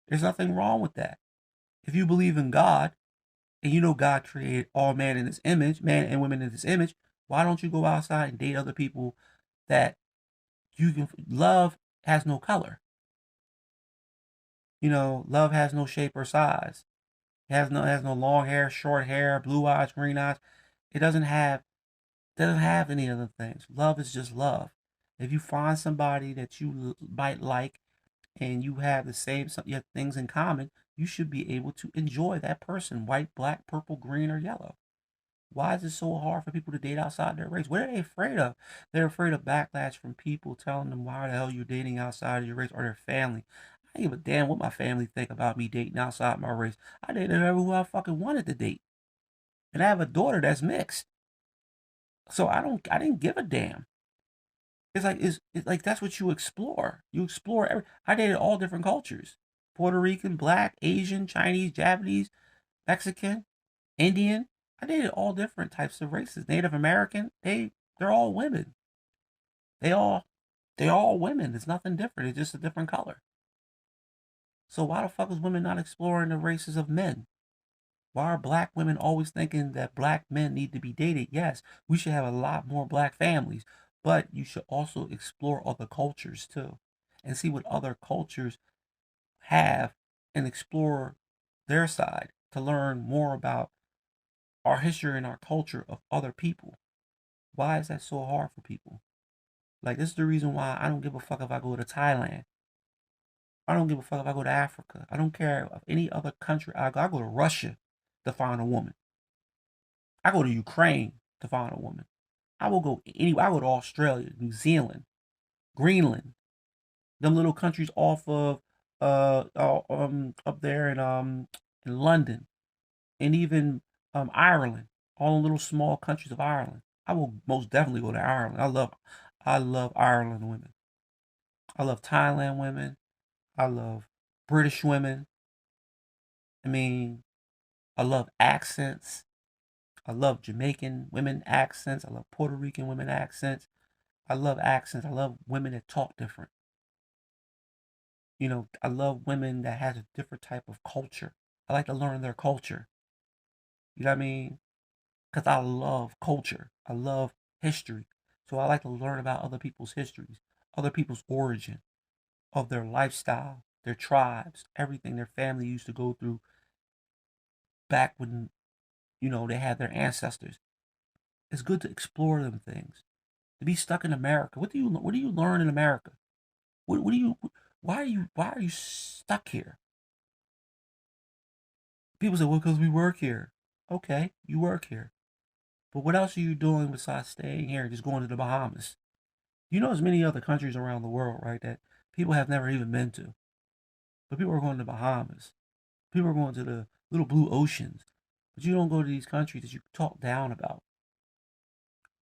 There's nothing wrong with that. If you believe in God and you know God created all man in his image, man and women in his image, why don't you go outside and date other people that you can love has no color. Love has no shape or size. It has no long hair, short hair, blue eyes, green eyes. It doesn't have any other things. Love is just love. If you find somebody that you might like and you have the same you have things in common, you should be able to enjoy that person, white, black, purple, green, or yellow. Why is it so hard for people to date outside their race? What are they afraid of? They're afraid of backlash from people telling them why the hell you're dating outside of your race or their family. I don't give a damn what my family think about me dating outside my race. I dated whoever who I fucking wanted to date. And I have a daughter that's mixed. So I didn't give a damn. It's like that's what you explore. You explore I dated all different cultures. Puerto Rican, black, Asian, Chinese, Japanese, Mexican, Indian. I dated all different types of races. Native American, they're all women. They all they're all women. It's nothing different. It's just a different color. So why the fuck is women not exploring the races of men? Why are black women always thinking that black men need to be dated? Yes, we should have a lot more black families, but you should also explore other cultures too and see what other cultures have and explore their side to learn more about our history and our culture of other people. Why is that so hard for people? Like, this is the reason why I don't give a fuck if I go to Thailand. I don't give a fuck if I go to Africa. I don't care of any other country I go. I go to Russia to find a woman. I go to Ukraine to find a woman. I will go anywhere. I go to Australia, New Zealand, Greenland, them little countries off of up there in London, and even Ireland, all the little small countries of Ireland. I will most definitely go to Ireland. I love Ireland women. I love Thailand women. I love British women. I mean, I love accents. I love Jamaican women accents. I love Puerto Rican women accents. I love accents. I love women that talk different. I love women that has a different type of culture. I like to learn their culture. You know what I mean? Because I love culture. I love history. So I like to learn about other people's histories, other people's origin, of their lifestyle, their tribes, everything their family used to go through back when, they had their ancestors. It's good to explore them things. To be stuck in America. What do you learn in America? What do you why are you stuck here? People say, well, because we work here. Okay, you work here. But what else are you doing besides staying here and just going to the Bahamas? You know, there's many other countries around the world, right, that people have never even been to. But people are going to the Bahamas. People are going to the little blue oceans. But you don't go to these countries that you talk down about.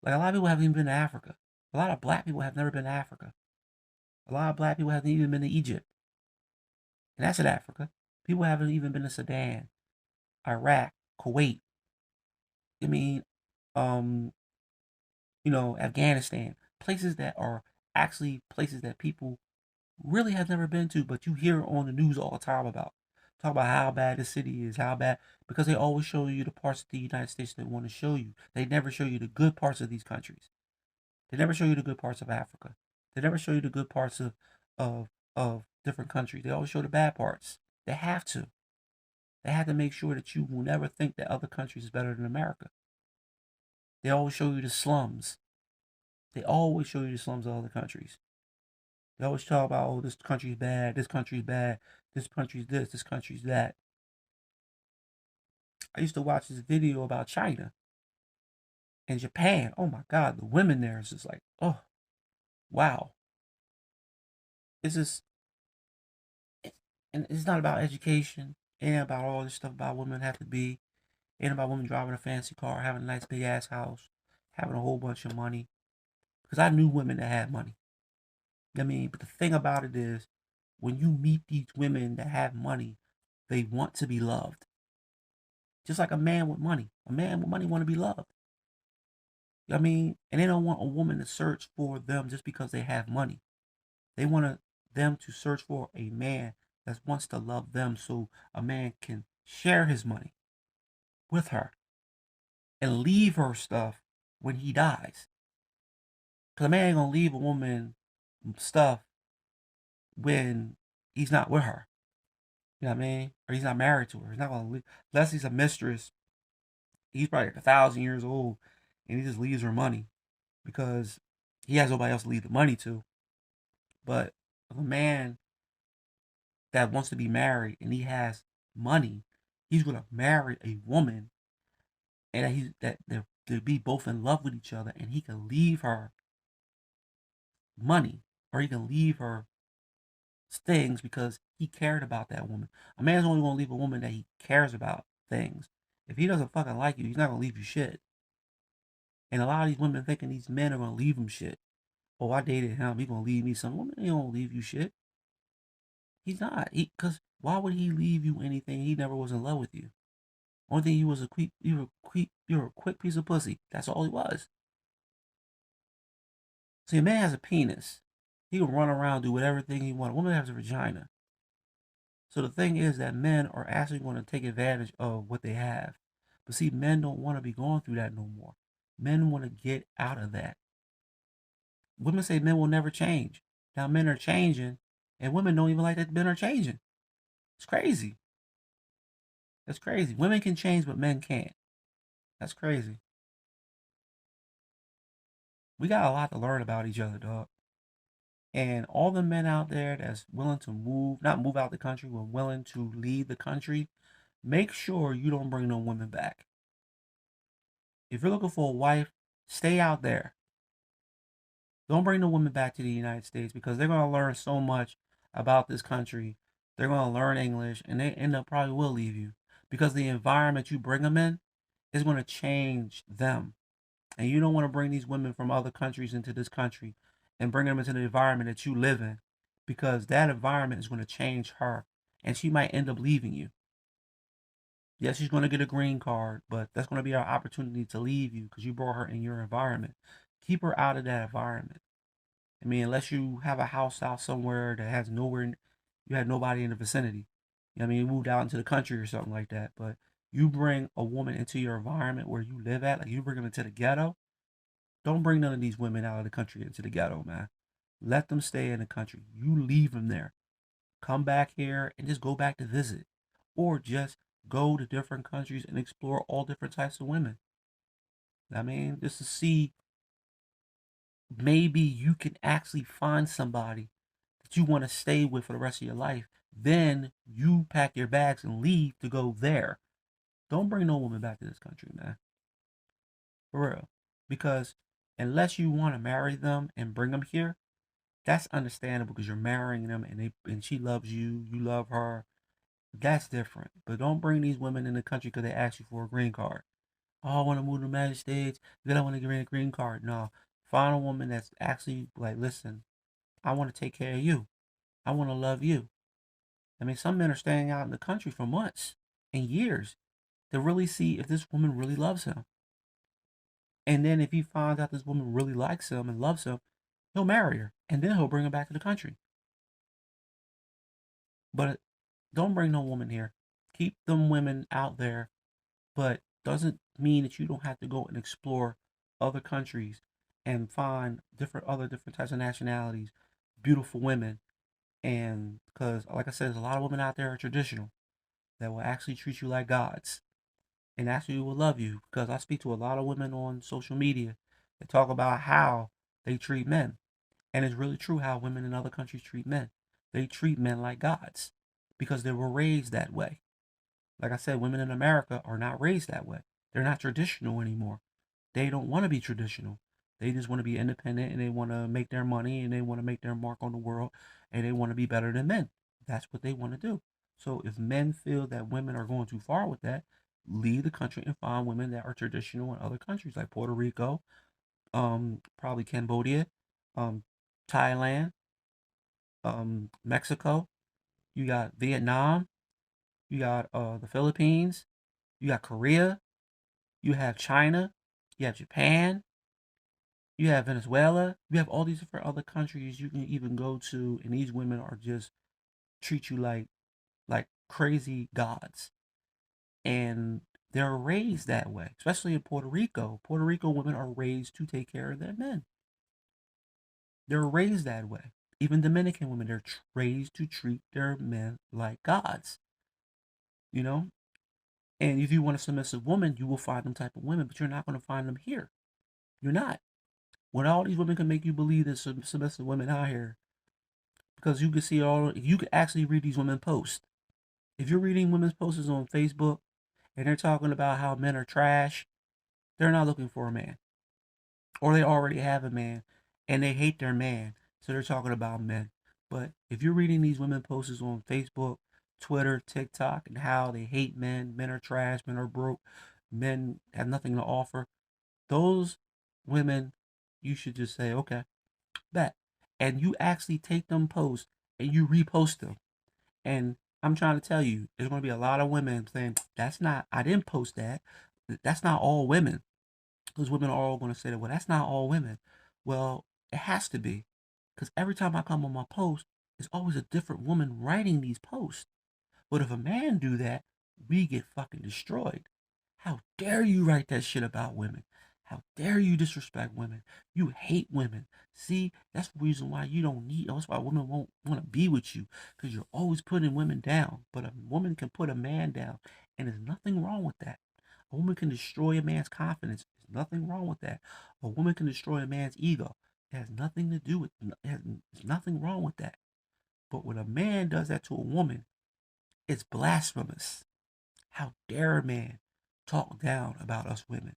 Like a lot of people haven't even been to Africa. A lot of black people have never been to Africa. A lot of black people haven't even been to Egypt. And that's in Africa. People haven't even been to Sudan, Iraq, Kuwait. I mean, um, Afghanistan. Places that are actually places that people really have never been to, but you hear on the news all the time about. Talk about how bad the city is, how bad, because they always show you the parts of the United States they want to show you. They never show you the good parts of these countries. They never show you the good parts of Africa. They never show you the good parts of of different countries. They always show the bad parts. They have to. They have to make sure that you will never think that other countries is better than America. They always show you the slums. They always show you the slums of other countries. They always talk about, oh, this country's bad, this country's bad, this country's this country's that. I used to watch this video about China and Japan. Oh my God, the women there is just like, oh, wow. It's just, and it's not about education. It ain't about all this stuff about women have to be. It ain't about women driving a fancy car, having a nice big ass house, having a whole bunch of money. Because I knew women that had money. I mean, but the thing about it is, when you meet these women that have money, they want to be loved. Just like a man with money. A man with money want to be loved. I mean, and they don't want a woman to search for them just because they have money. They want them to search for a man that wants to love them so a man can share his money with her and leave her stuff when he dies. Because a man ain't going to leave a woman stuff when he's not with her. You know what I mean? Or he's not married to her. He's not going to leave. Unless he's a mistress, he's probably like 1,000 years old and he just leaves her money because he has nobody else to leave the money to. But a man that wants to be married and he has money, he's gonna marry a woman and they'll be both in love with each other and he can leave her money or he can leave her things because he cared about that woman. A man's only gonna leave a woman that he cares about things. If he doesn't fucking like you, he's not gonna leave you shit. And a lot of these women thinking these men are gonna leave them shit. Oh, I dated him. He gonna leave me some. Woman, he don't leave you shit. He's not. Cause why would he leave you anything? He never was in love with you. Only thing you was a quick. You were a quick piece of pussy. That's all he was. See, a man has a penis. He can run around, do whatever thing he wants. A woman has a vagina. So the thing is that men are actually going to take advantage of what they have. But see, men don't want to be going through that no more. Men want to get out of that. Women say men will never change. Now men are changing, and women don't even like that men are changing. It's crazy. That's crazy. Women can change, but men can't. That's crazy. We got a lot to learn about each other, dog. And all the men out there that's willing to move, not move out the country, but willing to leave the country, make sure you don't bring no women back. If you're looking for a wife, stay out there. Don't bring the women back to the United States because they're going to learn so much about this country. They're going to learn English and they end up probably will leave you because the environment you bring them in is going to change them. And you don't want to bring these women from other countries into this country and bring them into the environment that you live in because that environment is going to change her and she might end up leaving you. Yes, she's going to get a green card, but that's going to be our opportunity to leave you because you brought her in your environment. Keep her out of that environment. I mean, unless you have a house out somewhere that has nowhere, you had nobody in the vicinity. You know what I mean, you moved out into the country or something like that. But you bring a woman into your environment where you live at, like you bring them into the ghetto. Don't bring none of these women out of the country into the ghetto, man. Let them stay in the country. You leave them there. Come back here and just go back to visit. Or just go to different countries and explore all different types of women. I mean, just to see maybe you can actually find somebody that you want to stay with for the rest of your life. Then you pack your bags and leave to go there. Don't bring no woman back to this country, man. For real. Because Unless you want to marry them and bring them here, that's understandable because you're marrying them and she loves you, you love her. That's different. But don't bring these women in the country because they ask you for a green card. Oh, I want to move to the United States. Then I want to get a green card. No, find a woman that's actually like, listen, I want to take care of you. I want to love you. I mean, some men are staying out in the country for months and years to really see if this woman really loves him. And then if he finds out this woman really likes him and loves him, he'll marry her. And then he'll bring her back to the country. But don't bring no woman here. Keep them women out there, but doesn't mean that you don't have to go and explore other countries and find different types of nationalities, beautiful women. And because, like I said, there's a lot of women out there are traditional that will actually treat you like gods and actually will love you. Because I speak to a lot of women on social media that talk about how they treat men. And it's really true how women in other countries treat men. They treat men like gods because they were raised that way. Like I said, women in America are not raised that way. They're not traditional anymore. They don't want to be traditional. They just want to be independent and they want to make their money and they want to make their mark on the world and they want to be better than men. That's what they want to do. So if men feel that women are going too far with that, leave the country and find women that are traditional in other countries like Puerto Rico, probably Cambodia, um, Thailand, Mexico. You got Vietnam. You got the Philippines. You got Korea. You have China. You have Japan. You have Venezuela. You have all these different other countries you can even go to, and these women are just treat you like crazy gods, and they're raised that way. Especially in Puerto Rico. Puerto Rico women are raised to take care of their men. They're raised that way. Even Dominican women, they're raised to treat their men like gods. You know, and if you want a submissive woman, you will find them type of women, but you're not going to find them here. You're not. When all these women can make you believe there's some submissive women out here, because you can see all, you can actually read these women posts. If you're reading women's posts on Facebook and they're talking about how men are trash, they're not looking for a man, or they already have a man and they hate their man, so they're talking about men. But if you're reading these women posts on Facebook, Twitter, TikTok, and how they hate men, men are trash, men are broke, men have nothing to offer, those women, you should just say, okay, bet. And you actually take them posts and you repost them. And I'm trying to tell you, there's going to be a lot of women saying, that's not, I didn't post that. That's not all women. Those women are all going to say that, well, that's not all women. Well, it has to be. Because every time I come on my post, it's always a different woman writing these posts. But if a man do that, we get fucking destroyed. How dare you write that shit about women? How dare you disrespect women? You hate women. See, that's the reason why you don't need, that's why women won't want to be with you, because you're always putting women down. But a woman can put a man down, and there's nothing wrong with that. A woman can destroy a man's confidence. There's nothing wrong with that. A woman can destroy a man's ego. It has nothing to do with, there's nothing wrong with that. But when a man does that to a woman, it's blasphemous. How dare a man talk down about us women?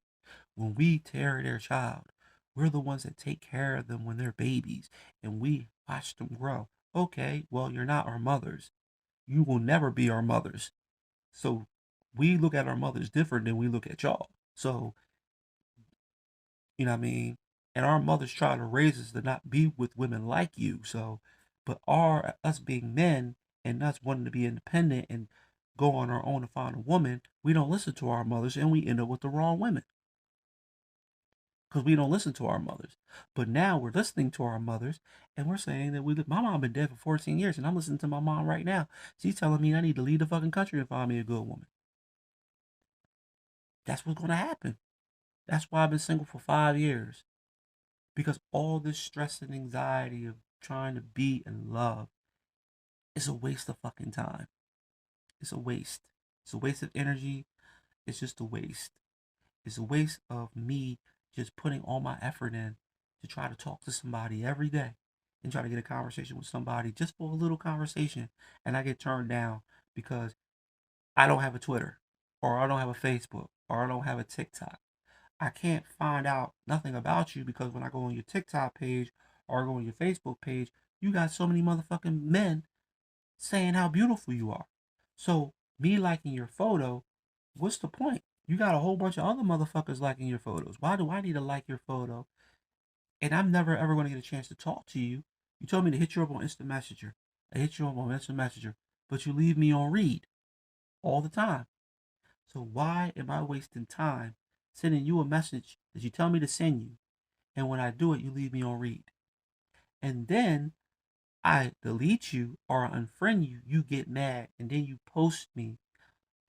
When we tear their child, we're the ones that take care of them when they're babies and we watch them grow. Okay, well, you're not our mothers. You will never be our mothers. So we look at our mothers different than we look at y'all. So, you know what I mean? And our mothers try to raise us to not be with women like you. So, but our us being men and us wanting to be independent and go on our own to find a woman, we don't listen to our mothers and we end up with the wrong women because we don't listen to our mothers. But now we're listening to our mothers and we're saying that my mom been dead for 14 years and I'm listening to my mom right now. She's telling me I need to leave the fucking country and find me a good woman. That's what's going to happen. That's why I've been single for 5 years. Because all this stress and anxiety of trying to be in love is a waste of fucking time. It's a waste. It's a waste of energy. It's just a waste. It's a waste of me just putting all my effort in to try to talk to somebody every day and try to get a conversation with somebody just for a little conversation. And I get turned down because I don't have a Twitter or I don't have a Facebook or I don't have a TikTok. I can't find out nothing about you because when I go on your TikTok page or go on your Facebook page, you got so many motherfucking men saying how beautiful you are. So me liking your photo, what's the point? You got a whole bunch of other motherfuckers liking your photos. Why do I need to like your photo? And I'm never ever going to get a chance to talk to you. You told me to hit you up on Instant Messenger. I hit you up on Instant Messenger, but you leave me on read all the time. So why am I wasting time sending you a message that you tell me to send you, and when I do it, you leave me on read? And then I delete you or unfriend you, you get mad, and then you post me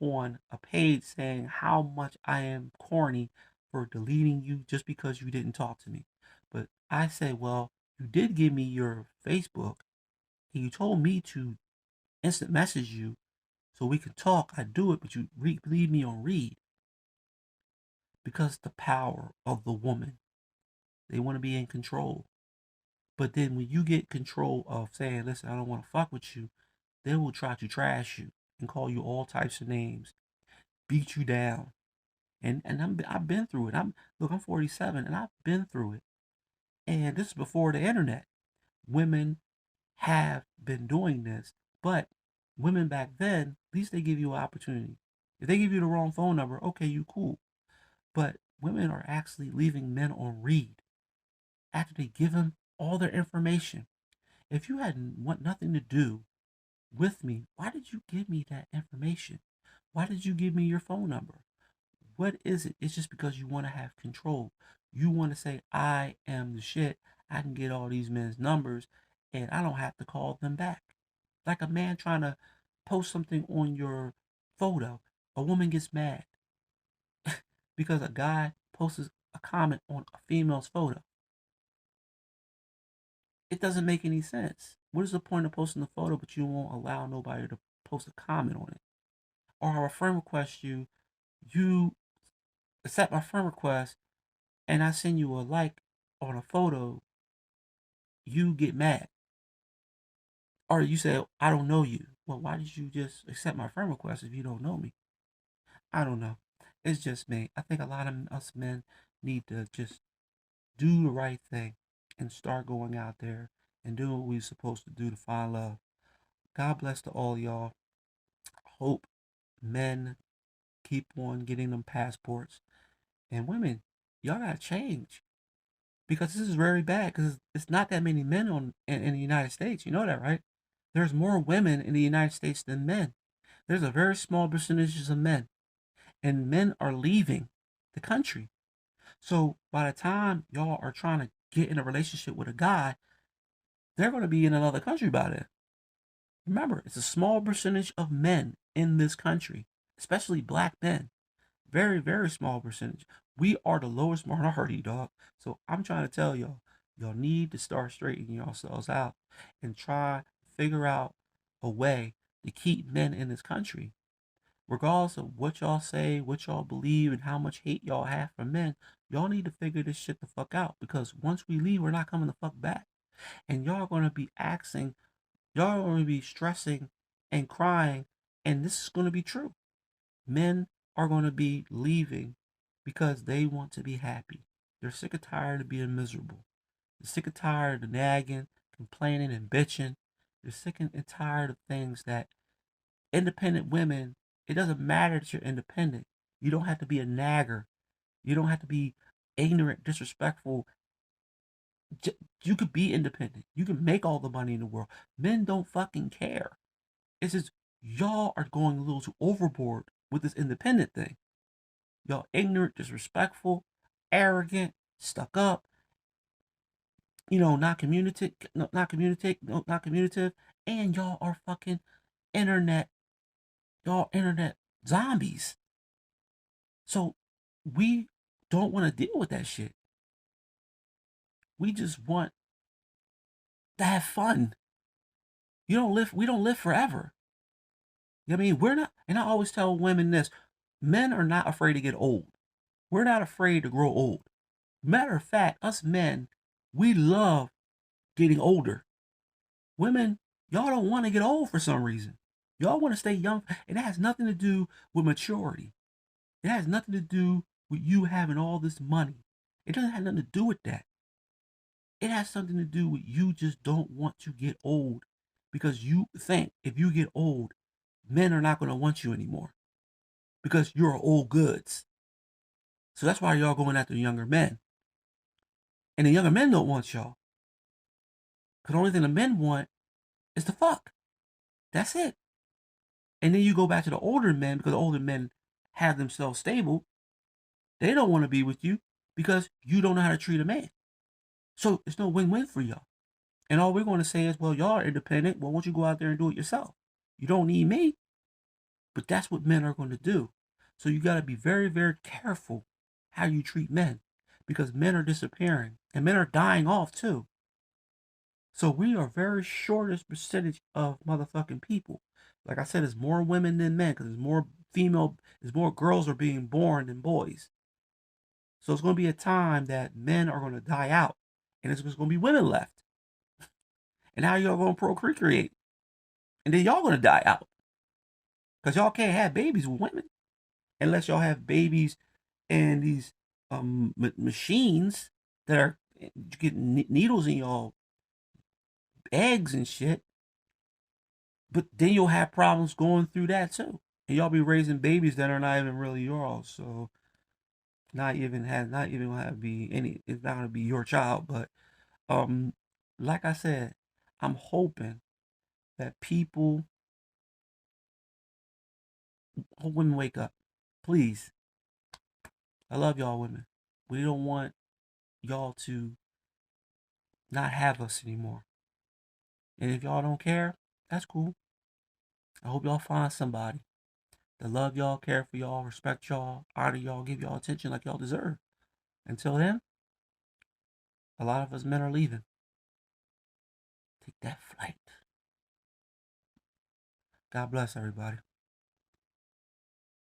on a page saying how much I am corny for deleting you just because you didn't talk to me. But I say, well, you did give me your Facebook and you told me to instant message you so we can talk. I do it, but you leave me on read because the power of the woman. They want to be in control. But then when you get control of saying, listen, I don't want to fuck with you, they will try to trash you and call you all types of names, beat you down. And I've been through it. I'm 47 and I've been through it. And this is before the internet. Women have been doing this, but women back then, at least they give you an opportunity. If they give you the wrong phone number, okay, you cool. But women are actually leaving men on read after they give them all their information. If you had want nothing to do with me, why did you give me that information? Why did you give me your phone number? What is it? It's just because you want to have control. You want to say, I am the shit. I can get all these men's numbers and I don't have to call them back. Like a man trying to post something on your photo. A woman gets mad because a guy posts a comment on a female's photo. It doesn't make any sense. What is the point of posting the photo but you won't allow nobody to post a comment on it? Or a friend requests you, you accept my friend request, and I send you a like on a photo, you get mad. Or you say, I don't know you. Well, why did you just accept my friend request if you don't know me? I don't know. It's just me. I think a lot of us men need to just do the right thing and start going out there and doing what we're supposed to do to find love. God bless to all y'all. Hope men keep on getting them passports. And women, y'all gotta change. Because this is very bad because it's not that many men in the United States. You know that, right? There's more women in the United States than men. There's a very small percentage of men, and men are leaving the country. So by the time y'all are trying to get in a relationship with a guy, they're going to be in another country by then. Remember, it's a small percentage of men in this country, especially black men. Very, very small percentage. We are the lowest minority, dog. So I'm trying to tell y'all, y'all need to start straightening yourselves out and try to figure out a way to keep men in this country. Regardless of what y'all say, what y'all believe, and how much hate y'all have for men, y'all need to figure this shit the fuck out because once we leave, we're not coming the fuck back. And y'all are going to be asking, y'all are going to be stressing and crying, and this is going to be true. Men are going to be leaving because they want to be happy. They're sick and tired of being miserable. They're sick and tired of nagging, complaining, and bitching. They're sick and tired of things that independent women, it doesn't matter that you're independent. You don't have to be a nagger. You don't have to be ignorant, disrespectful. You could be independent. You can make all the money in the world. Men don't fucking care. It's just y'all are going a little too overboard with this independent thing. Y'all ignorant, disrespectful, arrogant, stuck up, not communicative, not communicative, and y'all are fucking internet, y'all internet zombies. So we don't want to deal with that shit. We just want to have fun. We don't live forever. You know what I mean? We're not, and I always tell women this, men are not afraid to get old. We're not afraid to grow old. Matter of fact, us men, we love getting older. Women, y'all don't want to get old for some reason. Y'all want to stay young, and it has nothing to do with maturity. It has nothing to do with you having all this money. It doesn't have nothing to do with that. It has something to do with you just don't want to get old because you think if you get old, men are not going to want you anymore because you're old goods. So that's why y'all going after younger men. And the younger men don't want y'all. Because the only thing the men want is to fuck. That's it. And then you go back to the older men because the older men have themselves stable. They don't want to be with you because you don't know how to treat a man. So it's no win-win for y'all. And all we're going to say is, well, y'all are independent. Well, why don't you go out there and do it yourself? You don't need me. But that's what men are going to do. So you got to be very, very careful how you treat men because men are disappearing and men are dying off too. So we are very shortest percentage of motherfucking people. Like I said, there's more women than men because there's more girls are being born than boys. So it's going to be a time that men are going to die out and it's going to be women left. And how y'all going to procreate? And then y'all going to die out because y'all can't have babies with women unless y'all have babies and these machines that are getting needles in y'all eggs and shit. But then you'll have problems going through that too, and y'all be raising babies that are not even really yours. So not even gonna have be any. It's not gonna be your child. But um, like I said, I'm hoping that people, women, wake up, please. I love y'all, women. We don't want y'all to not have us anymore. And if y'all don't care, that's cool. I hope y'all find somebody that love y'all, care for y'all, respect y'all, honor y'all, give y'all attention like y'all deserve. Until then, a lot of us men are leaving. Take that flight. God bless everybody.